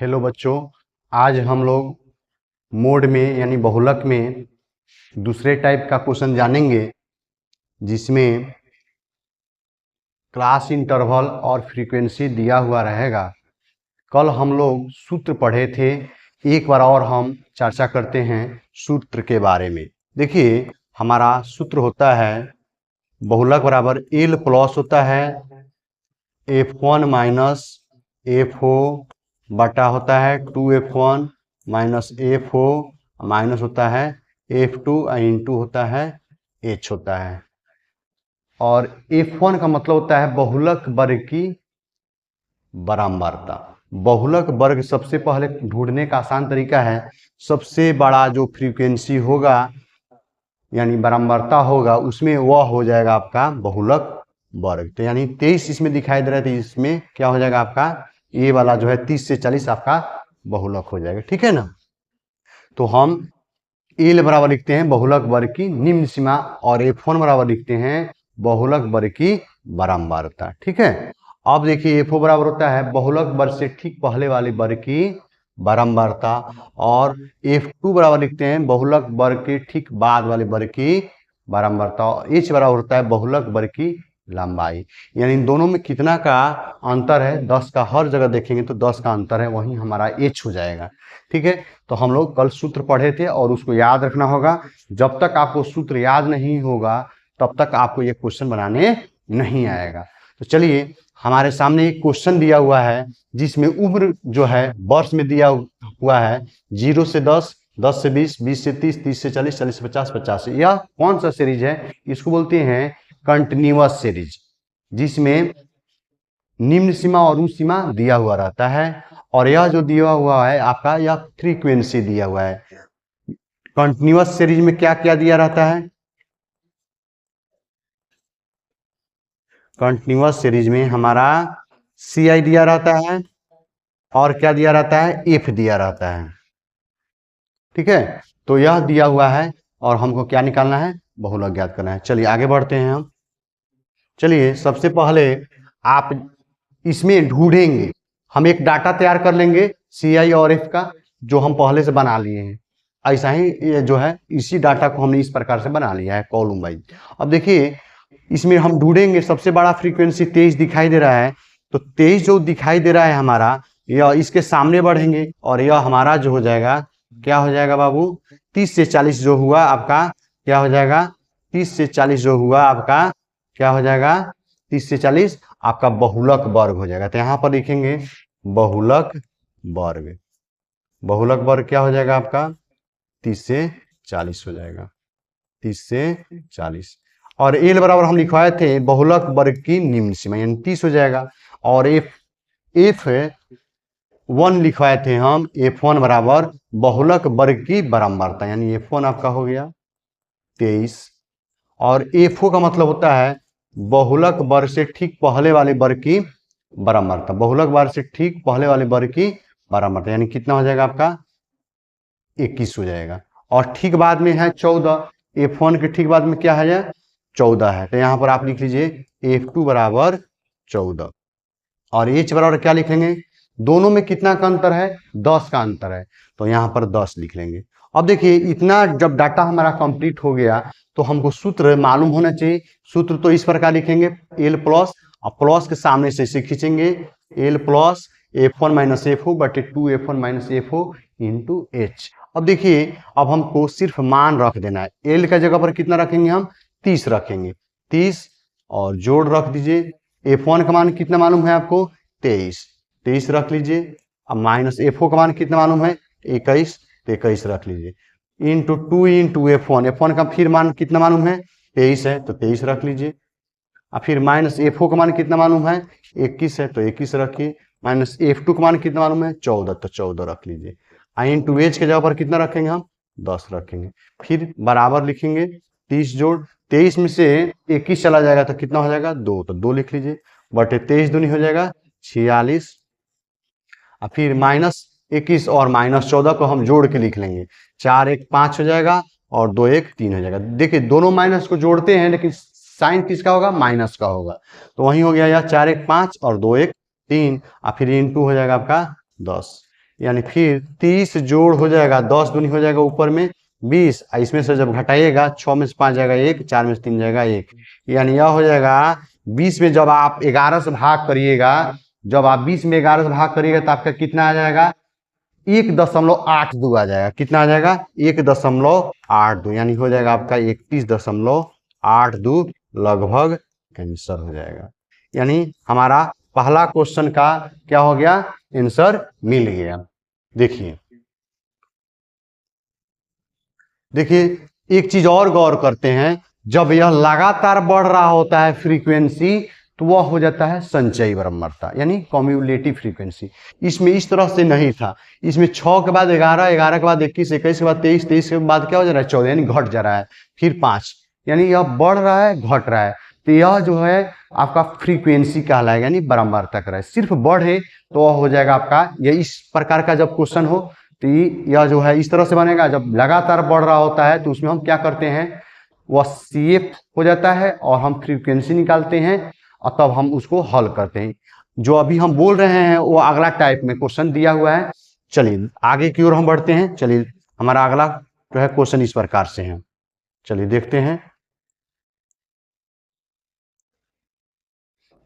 Hello बच्चों, आज हम लोग मोड में यानी बहुलक में दूसरे टाइप का क्वेश्चन जानेंगे, जिसमें क्लास इंटरवल और फ्रीक्वेंसी दिया हुआ रहेगा। कल हम लोग सूत्र पढ़े थे, एक बार और हम चर्चा करते हैं सूत्र के बारे में। देखिए, हमारा सूत्र होता है बहुलक बराबर एल प्लस होता है F1 माइनस FO बटा होता है 2F1 माइनस FO माइनस होता है F2 इंटू होता है H होता है। और F1 का मतलब होता है बहुलक वर्ग की बारंबारता। बहुलक वर्ग सबसे पहले ढूंढने का आसान तरीका है, सबसे बड़ा जो फ्रीक्वेंसी होगा यानी बारंबारता होगा उसमें वह हो जाएगा आपका बहुलक वर्ग। तो यानी 23 इसमें दिखाई दे रहा है, तो इसमें क्या हो जाएगा आपका ये वाला जो है 30 से 40 आपका बहुलक हो जाएगा। ठीक है ना। तो हम एल बराबर लिखते हैं बहुलक वर्ग की निम्न सीमा और F1 बराबर लिखते हैं बहुलक वर्ग की बारंबारता। ठीक है। अब देखिए FO बराबर होता है बहुलक वर्ग से ठीक पहले वाले वर्ग की बारंबारता, और F2 बराबर लिखते हैं बहुलक वर्ग के ठीक बाद वाले वर्ग की बारंबारता। H बराबर होता है बहुलक वर्ग की लंबाई। यानी इन दोनों में कितना का अंतर है, 10 का। हर जगह देखेंगे तो 10 का अंतर है, वहीं हमारा H हो जाएगा। ठीक है। तो हम लोग कल सूत्र पढ़े थे और उसको याद रखना होगा। जब तक आपको सूत्र याद नहीं होगा तब तक आपको ये क्वेश्चन बनाने नहीं आएगा। तो चलिए, हमारे सामने एक क्वेश्चन दिया हुआ है जिसमें उम्र जो है वर्ष में दिया हुआ है 0 से 10, 10 से 20, 20 से 30, 30 से 40, 40 से 50, 50 से। यह कौन सा सीरीज है? इसको बोलते हैं कंटिन्यूअस सीरीज, जिसमें निम्न सीमा और उच्च सीमा दिया हुआ रहता है। और यह जो दिया हुआ है आपका, यह फ्रीक्वेंसी दिया हुआ है। कंटिन्यूअस सीरीज में क्या क्या दिया रहता है? कंटिन्यूअस सीरीज में हमारा CI दिया रहता है और क्या दिया रहता है? F दिया रहता है। ठीक है। तो यह दिया हुआ है और हमको क्या निकालना है? बहुलक ज्ञात करना है। चलिए आगे बढ़ते हैं हम। चलिए, सबसे पहले आप इसमें ढूंढेंगे, हम एक डाटा तैयार कर लेंगे CI और F का, जो हम पहले से बना लिए हैं। ऐसा ही ये जो है इसी डाटा को हमने इस प्रकार से बना लिया है कॉलम वाइज। अब देखिए, इसमें हम ढूंढेंगे सबसे बड़ा फ्रीक्वेंसी 23 दिखाई दे रहा है। तो 23 जो दिखाई दे रहा है हमारा, यह इसके सामने बढ़ेंगे और यह हमारा जो हो जाएगा, क्या हो जाएगा बाबू? 30 से 40 जो हुआ आपका, क्या हो जाएगा? 30 से 40 जो हुआ आपका, क्या हो जाएगा? 30 से 40 आपका बहुलक वर्ग हो जाएगा। तो यहाँ पर लिखेंगे बहुलक वर्ग। बहुलक वर्ग क्या हो जाएगा आपका? 30 से 40 हो जाएगा, 30 से 40। और एल बराबर हम लिखवाए थे बहुलक वर्ग की निम्न सीमा, यानी 30 हो जाएगा। और F1 लिखवाए थे हम, F1 बराबर बहुलक वर्ग की बारंबारता, यानी F1 आपका हो गया 23। और FO का मतलब होता है बहुलक वर्ग से ठीक पहले वाले वर्ग की बारंबारता। बहुलक वर्ग से ठीक पहले वाले वर्ग की बारंबारता, यानी कितना हो जाएगा आपका? 21 हो जाएगा। और ठीक बाद में है 14। F1 के ठीक बाद में क्या है? 14 है। तो यहाँ पर आप लिख लीजिए F2 बराबर 14। और H बराबर क्या लिखेंगे? दोनों में कितना का अंतर है? 10 का अंतर है, तो यहाँ पर 10 लिख लेंगे। अब देखिए, इतना जब डाटा हमारा कंप्लीट हो गया तो हमको सूत्र मालूम होना चाहिए। सूत्र तो इस प्रकार लिखेंगे L प्लस, और प्लस के सामने से इसे खींचेंगे L plus F1 minus FO बटे 2F1 minus FO into H। अब देखिए, अब हमको सिर्फ मान रख देना है। L का जगह पर कितना रखेंगे हम? 30 रखेंगे, 30 और जोड़ रख दीजिए। F1 का मान कितना मालूम है आपको? 23, 23 रख लीजिए। अब माइनस FO का मान कितना मालूम है? 21, 21 रख लीजिए। इंटू 2 इंटू F1 का फिर मान कितना मालूम है? 23 है, तो 23 रख लीजिए। और फिर माइनस FO का मान कितना मालूम है? 21 है, तो 21 रखिए। माइनस F2 का मान कितना मालूम है? 14, तो 14 रख लीजिए। इंटू H के जगह पर कितना रखेंगे हम? 10 रखेंगे। फिर बराबर लिखेंगे 30 जोड़ 23 में से 21 चला जाएगा तो कितना हो जाएगा? 2, तो 2 लिख लीजिए। बटे 23 दूनी हो जाएगा 46। और फिर माइनस 21 और माइनस 14 को हम जोड़ के लिख लेंगे। 4 1 5 हो जाएगा और 2 1 3 हो जाएगा। देखिए, दोनों माइनस को जोड़ते हैं लेकिन साइन किसका होगा? माइनस का होगा। तो वही हो गया यह 4 1 5 और 2 1 3। और फिर इंटू हो जाएगा आपका 10। यानी फिर 30 जोड़ हो जाएगा 10 दूनी हो जाएगा ऊपर में 20, इसमें से जब घटाइएगा 6 में से 5 जाएगा 1, 4 में से 3 जाएगा 1, यानी यह हो जाएगा 20 में जब आप 11 से भाग करिएगा, जब आप 20 में 11 से भाग करिएगा तो आपका कितना आ जाएगा 1.82 आ जाएगा। कितना आ जाएगा 1.82, यानी हो जाएगा आपका 31.82 लगभग आंसर हो जाएगा। यानी हमारा पहला क्वेश्चन का क्या हो गया, आंसर मिल गया। देखिए एक चीज और गौर करते हैं, जब यह लगातार बढ़ रहा होता है फ्रीक्वेंसी तो वह हो जाता है संचयी बारंबारता, यानी कम्युलेटिव फ्रीक्वेंसी। इसमें इस तरह से नहीं था, इसमें 6 के बाद 11, 11 के बाद 21, 21 के बाद 23, 23 के बाद क्या हो जा रहा है 14, यानी घट जा रहा है, फिर 5, यानी यह बढ़ रहा है घट रहा है। तो यह जो है आपका फ्रीक्वेंसी कहलाएगा, यानी बारंबारता कर रहा है। सिर्फ बढ़े तो वह हो जाएगा आपका, ये इस प्रकार का जब क्वेश्चन हो तो यह जो है इस तरह से बनेगा। जब लगातार बढ़ रहा होता है तो उसमें हम क्या करते हैं, वह CF हो जाता है और हम फ्रीक्वेंसी निकालते हैं और तब हम उसको हल करते हैं। जो अभी हम बोल रहे हैं वो अगला टाइप में क्वेश्चन दिया हुआ है। चलिए आगे की ओर हम बढ़ते हैं। चलिए हमारा अगला जो है क्वेश्चन इस प्रकार से है, चलिए देखते हैं।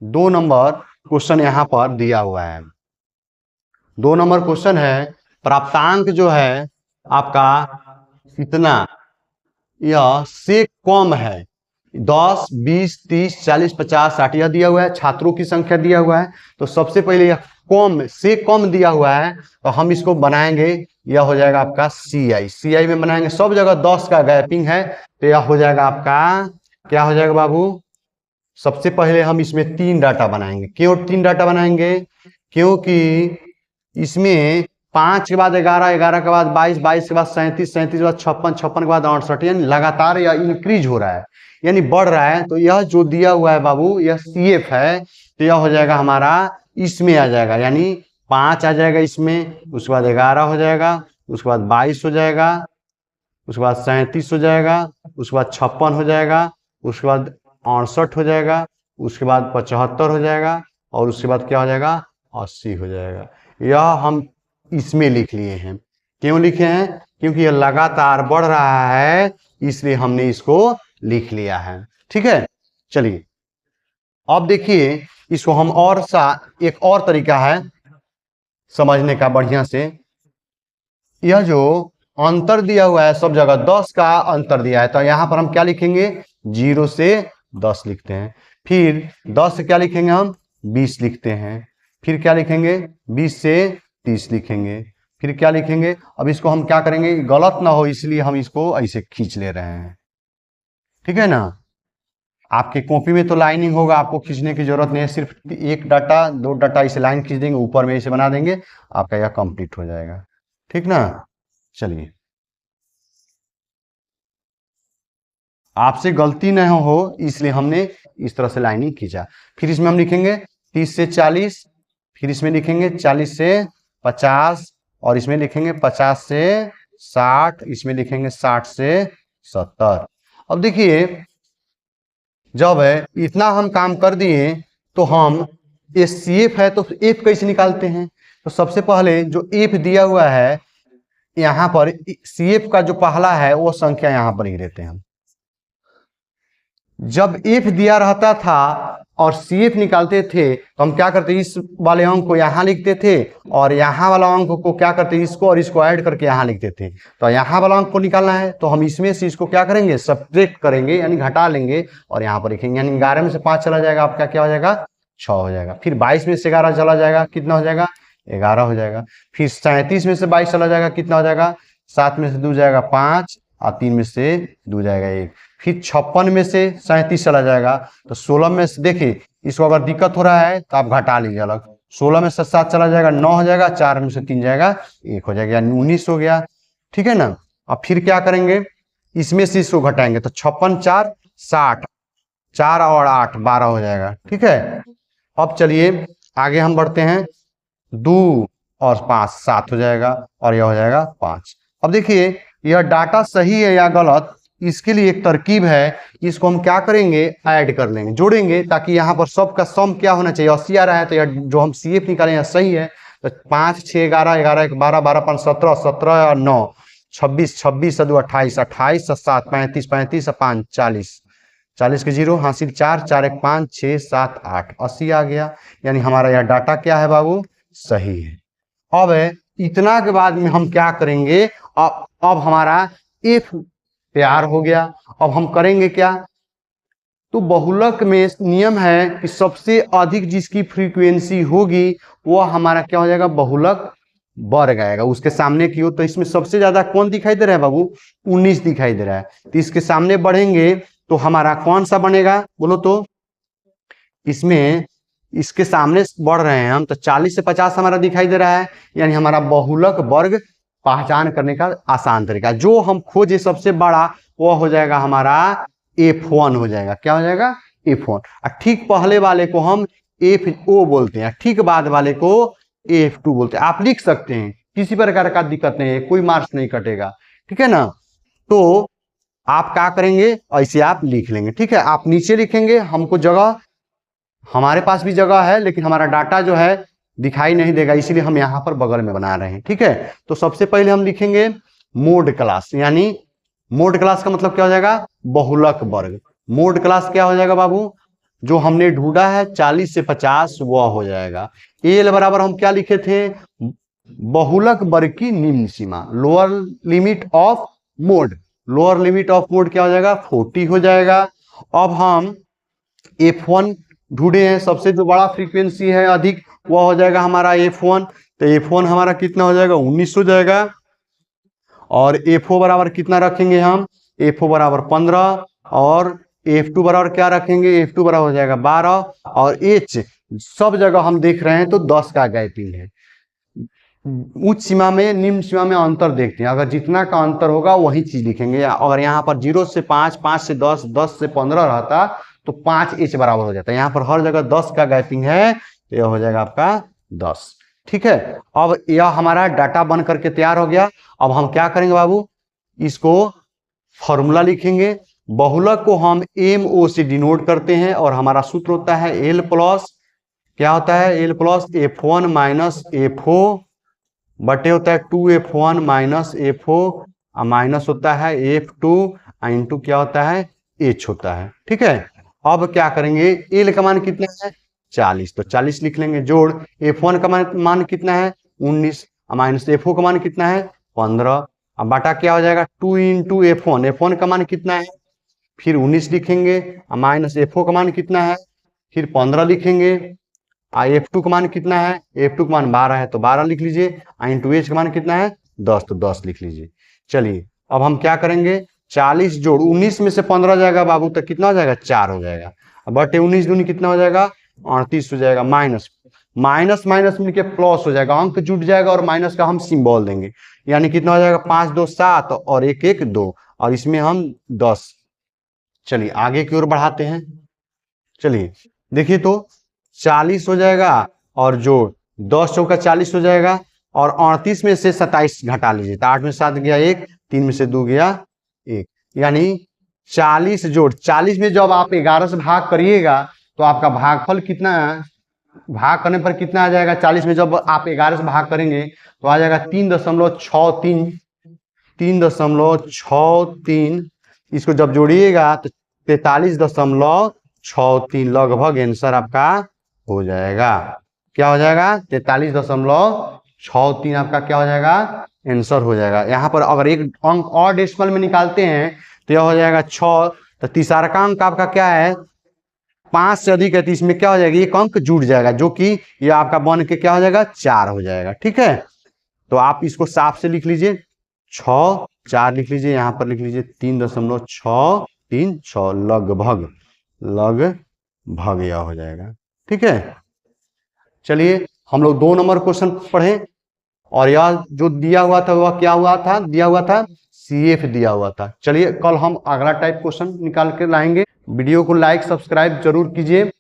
2 नंबर क्वेश्चन यहाँ पर दिया हुआ है। 2 नंबर क्वेश्चन है, प्राप्तांक जो है आपका कितना, यह से कम है 10, 20, 30, 40, 50, 60 यह दिया हुआ है, छात्रों की संख्या दिया हुआ है। तो सबसे पहले यह कम से कम दिया हुआ है तो हम इसको बनाएंगे, यह हो जाएगा आपका CI में बनाएंगे। सब जगह 10 का गैपिंग है तो यह हो जाएगा आपका क्या हो जाएगा बाबू, सबसे पहले हम इसमें 3 डाटा बनाएंगे। क्यों 3 डाटा बनाएंगे, क्योंकि इसमें 5 के बाद 11, 11 के बाद 22, 22 के बाद 37, 37 के बाद 56, 56 के बाद 68, यानी लगातार यह इंक्रीज हो रहा है, यानी बढ़ रहा है। तो यह जो दिया हुआ है बाबू यह CF है, तो यह हो जाएगा हमारा इसमें आ जाएगा, यानी 5 आ जाएगा इसमें, उसके बाद 11 हो जाएगा, उसके बाद 22 हो जाएगा, उसके बाद 37 हो जाएगा, उसके बाद 56 हो जाएगा, उसके बाद 68 हो जाएगा, उसके बाद 75 हो जाएगा और उसके बाद क्या हो जाएगा 80 हो जाएगा। यह हम इसमें लिख लिए हैं। क्यों लिखे हैं, क्योंकि यह लगातार बढ़ रहा है इसलिए हमने इसको लिख लिया है। ठीक है, चलिए अब देखिए इसको हम एक और तरीका है समझने का बढ़िया से। यह जो अंतर दिया हुआ है सब जगह 10 का अंतर दिया है, तो यहाँ पर हम क्या लिखेंगे 0 से 10 लिखते हैं, फिर 10 से क्या लिखेंगे हम 20 लिखते हैं, फिर क्या लिखेंगे 20 से 30 लिखेंगे, फिर क्या लिखेंगे। अब इसको हम क्या करेंगे, गलत ना हो इसलिए हम इसको ऐसे खींच ले रहे हैं। ठीक है ना, आपके कॉपी में तो लाइनिंग होगा, आपको खींचने की जरूरत नहीं है, सिर्फ 1 डाटा 2 डाटा इसे लाइन खींच देंगे, ऊपर में इसे बना देंगे, आपका यह कंप्लीट हो जाएगा। ठीक ना, चलिए आपसे गलती न हो इसलिए हमने इस तरह से लाइनिंग खींचा। फिर इसमें हम लिखेंगे 30 से 40, फिर इसमें लिखेंगे 40 से 50 और इसमें लिखेंगे 50 से 60, इसमें लिखेंगे 60 से 70। अब देखिए जब इतना हम काम कर दिए तो हम CF है तो F कैसे निकालते हैं। तो सबसे पहले जो F दिया हुआ है यहाँ पर CF का जो पहला है वो संख्या यहाँ पर ही रहते हैं हम। जब F दिया रहता था और CF निकालते थे तो हम क्या करते, इस वाले अंक को यहाँ लिखते थे और यहाँ वाला अंक को क्या करते, इसको और इसको ऐड करके यहाँ लिखते थे। तो यहाँ वाला अंक को निकालना है तो हम इसमें से इसको क्या करेंगे, सब्ट्रैक्ट करेंगे, यानी घटा लेंगे और यहाँ पर लिखेंगे, यानी 11 में से 5 चला जाएगा आपका क्या हो जाएगा 6 हो जाएगा। फिर 22 में से 11 चला जाएगा कितना हो जाएगा 11 हो जाएगा। फिर 37 में से 22 चला जाएगा कितना हो जाएगा, 7 में से 2 जाएगा 5 और 3 में से 2 जाएगा 1। फिर 56 में से 37 चला जाएगा तो 16 में से, देखिए इसको अगर दिक्कत हो रहा है तो आप घटा लीजिए अलग, 16 में से 7 चला जाएगा 9 हो जाएगा, 4 में से 3 जाएगा 1 हो जाएगा, यानी 19 हो गया। ठीक है ना, अब फिर क्या करेंगे, इसमें से इसको घटाएंगे तो 56 4 60, 4 और 8 12 हो जाएगा। ठीक है, अब चलिए आगे हम बढ़ते हैं, 2 और 5 7 हो जाएगा और यह हो जाएगा 5। अब देखिए यह डाटा सही है या गलत, इसके लिए एक तरकीब है, इसको हम क्या करेंगे ऐड कर लेंगे, जोड़ेंगे, ताकि यहाँ पर सबका सम क्या होना चाहिए 80 आ रहा है तो यह जो हम CF निकाले हैं सही है, तो 5 6 11 11 1 12 12 5 17 17 और 9 26 26 2 28 28 7 35 35 5 40 40 के जीरो हासिल 4 4 1 5 6 7 8 80 आ गया। यानी हमारा यह डाटा क्या है बाबू, सही है। अब इतना के बाद में हम क्या करेंगे, अब हमारा एफ तैयार हो गया। अब हम करेंगे क्या, तो बहुलक में नियम है कि सबसे अधिक जिसकी फ्रीक्वेंसी होगी वो हमारा क्या हो जाएगा, बहुलक वर्ग आएगा उसके सामने की ओर। तो इसमें सबसे ज्यादा कौन दिखाई दे रहा है बाबू, 19 दिखाई दे रहा है। तो इसके सामने बढ़ेंगे तो हमारा कौन सा बनेगा बोलो तो, इसमें इसके सामने बढ़ रहे हैं हम तो 40 से 50 हमारा दिखाई दे रहा है। यानी हमारा बहुलक वर्ग पहचान करने का आसान तरीका, जो हम खोजे सबसे बड़ा वो हो जाएगा हमारा F1 हो जाएगा। क्या हो जाएगा, F1। और ठीक पहले वाले को हम FO बोलते हैं, ठीक बाद वाले को F2 बोलते हैं। आप लिख सकते हैं, किसी प्रकार का दिक्कत नहीं है, कोई मार्क्स नहीं कटेगा, ठीक है ना। तो आप क्या करेंगे, ऐसे आप लिख लेंगे, ठीक है। आप नीचे लिखेंगे, हमको जगह, हमारे पास भी जगह है लेकिन हमारा डाटा जो है दिखाई नहीं देगा, इसीलिए हम यहाँ पर बगल में बना रहे हैं, ठीक है। तो सबसे पहले हम लिखेंगे मोड क्लास, यानी मोड क्लास का मतलब क्या हो जाएगा, बहुलक वर्ग। मोड क्लास क्या हो जाएगा बाबू, जो हमने ढूंढा है 40 से 50 वह हो जाएगा। एल बराबर हम क्या लिखे थे, बहुलक वर्ग की निम्न सीमा, lower limit of mode. Lower limit of mode क्या हो जाएगा, 40 हो जाएगा। अब हम F1 ढूंढे हैं, सबसे जो बड़ा फ्रीक्वेंसी है अधिक वह हो जाएगा हमारा F1। तो F1 हमारा कितना हो जाएगा, 19 हो जाएगा। और FO बराबर कितना रखेंगे हम, FO बराबर 15 और F2 बराबर क्या रखेंगे, F2 बराबर हो जाएगा 12 और H सब जगह हम देख रहे हैं तो 10 का गैपिंग है। उच्च सीमा में निम्न सीमा में अंतर देखते हैं, अगर जितना का अंतर होगा वही चीज लिखेंगे। अगर यहाँ पर 0 से 5 5 से 10 10 से 15 रहता तो 5H बराबर हो जाता है। यहाँ पर हर जगह 10 का गैपिंग है तो यह हो जाएगा आपका 10, ठीक है। अब यह हमारा डाटा बन करके तैयार हो गया। अब हम क्या करेंगे बाबू, इसको फॉर्मूला लिखेंगे। बहुलक को हम MO से डिनोट करते हैं और हमारा सूत्र होता है L प्लस, क्या होता है, L plus F1 minus FO बटे होता है 2F1 माइनस FO माइनस होता है F2 इंटू क्या होता है, H होता है, ठीक है। अब क्या करेंगे, L का मान कितना है 40 तो 40 लिख लेंगे, जोड़ F1 का मान कितना है 19 माइनस FO का मान कितना है 15। अब बाटा क्या हो जाएगा 2 इंटू F1, F1 का मान कितना है फिर 19 लिखेंगे, माइनस FO का मान कितना है फिर 15 लिखेंगे। F2 का मान कितना है, F2 का मान 12 है तो 12 लिख लीजिए। इंटू H का मान कितना है 10 तो 10 लिख लीजिए। चलिए अब हम क्या करेंगे, 40 जोड़ 19 में से 15 जाएगा बाबू तो कितना हो जाएगा 4 हो जाएगा। बटे 19 दूनी कितना हो जाएगा 38 हो जाएगा। माइनस माइनस माइनस मिलके प्लस हो जाएगा, अंक जुट जाएगा और माइनस का हम सिंबल देंगे, यानी कितना हो जाएगा 5 2 7 और 1 1 2 और इसमें हम 10। चलिए आगे की ओर बढ़ाते हैं। चलिए देखिए तो 40 हो जाएगा और जोड़ 10 चौका 40 हो जाएगा और 38 में से 27 घटा लीजिए तो 8 में 7 गया 1, 3 में से 2 गया 1, यानी 40 जोड़ 40 में जब आप 11 से भाग करिएगा तो आपका भागफल कितना, भाग करने पर कितना आ जाएगा, 40 में जब आप 11 से भाग करेंगे तो आ जाएगा 3.63, 3.63। इसको जब जोड़िएगा तो 43.63 लगभग आंसर आपका हो जाएगा। क्या हो जाएगा 43.63 आपका क्या हो जाएगा आंसर हो जाएगा। यहाँ पर अगर एक अंक और डेसिमल में निकालते हैं तो यह हो जाएगा 6, तो तीसरा का अंक आपका क्या है 5 से अधिक है तो इसमें क्या हो जाएगा एक अंक जुड़ जाएगा जो कि ये आपका बन के क्या हो जाएगा 4 हो जाएगा, ठीक है। तो आप इसको साफ से लिख लीजिए 6 4 लिख लीजिए, यहाँ पर लिख लीजिए 3.636 लगभग लगभग यह हो जाएगा, ठीक है। चलिए हम लोग 2 नंबर क्वेश्चन पढ़े और यह जो दिया हुआ था वह क्या हुआ था, दिया हुआ था CF दिया हुआ था। चलिए कल हम अगला टाइप क्वेश्चन निकाल कर लाएंगे। वीडियो को लाइक सब्सक्राइब जरूर कीजिए।